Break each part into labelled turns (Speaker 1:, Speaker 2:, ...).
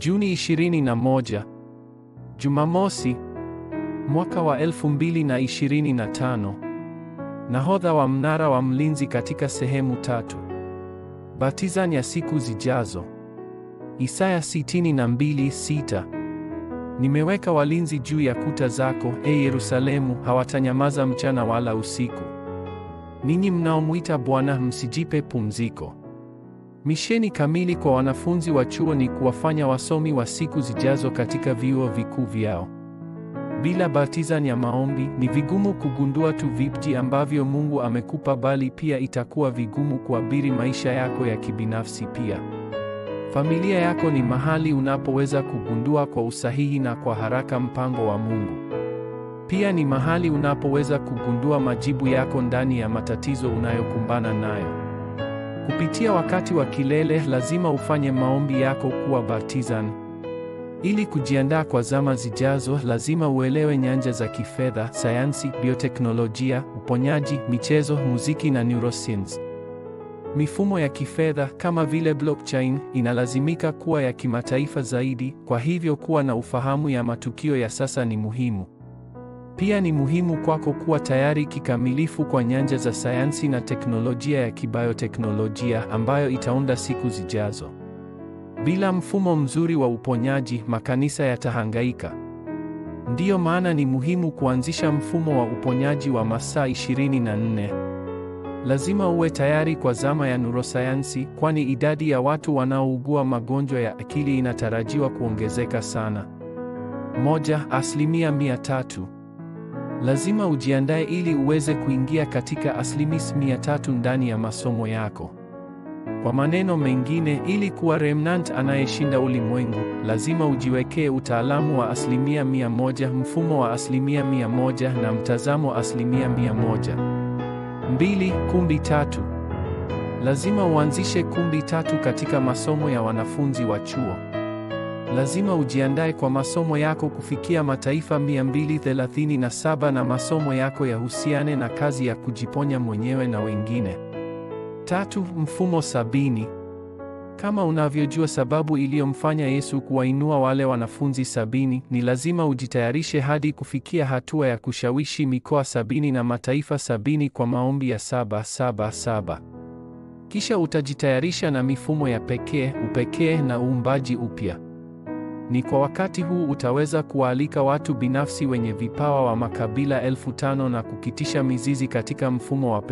Speaker 1: Juni 21, Jumamosi, mwaka wa 2025. Nahodha wa mnara wa mlinzi katika sehemu 3. Baptizani ya siku zijazo. Isaya 62:6. Nimeweka walinzi juu ya kuta zako, Yerusalemu, hawatanyamaza mchana wala usiku. Ninyi mnaomwita Bwana, msijipe pumziko. Misheni kamili kwa wanafunzi wa chuo ni kuwafanya wasomi wa siku zijazo katika vyuo vikuu vyao. Bila baptizani ya maombi, ni vigumu kugundua tu vipaji ambavyo Mungu amekupa, bali pia itakuwa vigumu kuabiri maisha yako ya kibinafsi pia. Familia yako ni mahali unapoweza kugundua kwa usahihi na kwa haraka mpango wa Mungu. Pia ni mahali unapoweza kugundua majibu yako ndani ya matatizo unayokumbana nayo. Kupitia wakati wa kilele, lazima ufanye maombi yako kuwa baptizani. Ili kujiandaa kwa zama zijazo, lazima uelewe nyanja za kifedha, sayansi, bioteknolojia, uponyaji, michezo, muziki na neuroscience. Mifumo ya kifedha kama vile blockchain inalazimika kuwa ya kimataifa zaidi, kwa hivyo kuwa na ufahamu ya matukio ya sasa ni muhimu. Pia ni muhimu kwako kuwa tayari kikamilifu kwa nyanja za sayansi na teknolojia ya kibioteknolojia ambayo itaunda siku zijazo. Bila mfumo mzuri wa uponyaji, makanisa yatahangaika. Ndiyo maana ni muhimu kuanzisha mfumo wa uponyaji wa masaa 24. Lazima uwe tayari kwa zama ya neurosayansi, kwani idadi ya watu wanaougua magonjwa ya akili inatarajiwa kuongezeka sana. 100%. Lazima ujiandae ili uweze kuingia katika 300% ndani ya masomo yako. Kwa maneno mengine, ili kuwa remnant anayeshinda ulimwengu, lazima ujiwekee utaalamu wa 100%, mfumo wa 100% na mtazamo 100%. 2. Kumbi 3. Lazima uanzishe kumbi 3 katika masomo ya wanafunzi wa chuo. Lazima ujiandae kwa masomo yako kufikia mataifa 237 na masomo yako yahusiane na kazi ya kujiponya mwenyewe na wengine. 3. Mfumo 70. Kama unavyojua sababu iliyomfanya Yesu kuwainua wale wanafunzi 70, ni lazima ujitayarishe hadi kufikia hatua ya kushawishi mikoa 70 na mataifa 70 kwa maombi ya 777. Kisha utajitayarisha na mifumo ya upekee na uumbaji upya. Ni kwa wakati huu utaweza kuwaalika watu binafsi wenye vipawa wa makabila 5,000 na kukitisha mizizi katika mfumo wa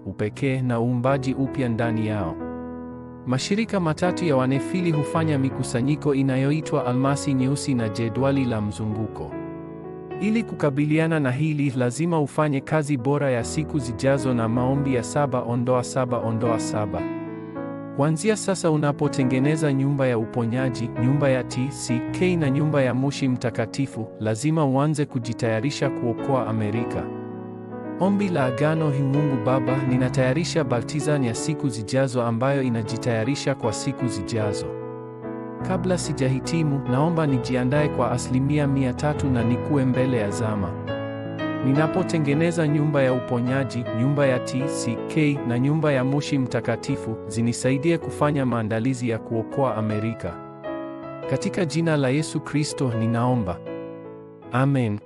Speaker 1: upekee na uumbaji upya ndani yao. Mashirika matatu ya wanefili hufanya mikusanyiko inayoitwa almasi nyeusi na jedwali la mzunguko. Ili kukabiliana na hili, lazima ufanye kazi bora ya siku zijazo na maombi ya 7-7-7. Kuanzia sasa, unapotengeneza nyumba ya uponyaji, nyumba ya TCK na nyumba ya moshi mtakatifu, lazima uanze kujitayarisha kuokoa Amerika. Ombi la agano hii: Mungu Baba, ninatayarisha baptizani ya siku zijazo ambayo inajitayarisha kwa siku zijazo. Kabla sijahitimu, naomba nijiandae kwa 300% na nikue mbele ya zama. Ninapotengeneza nyumba ya uponyaji, nyumba ya TCK na nyumba ya moshi mtakatifu, zinisaidie kufanya maandalizi ya kuokoa Amerika. Katika jina la Yesu Kristo ninaomba. Amen.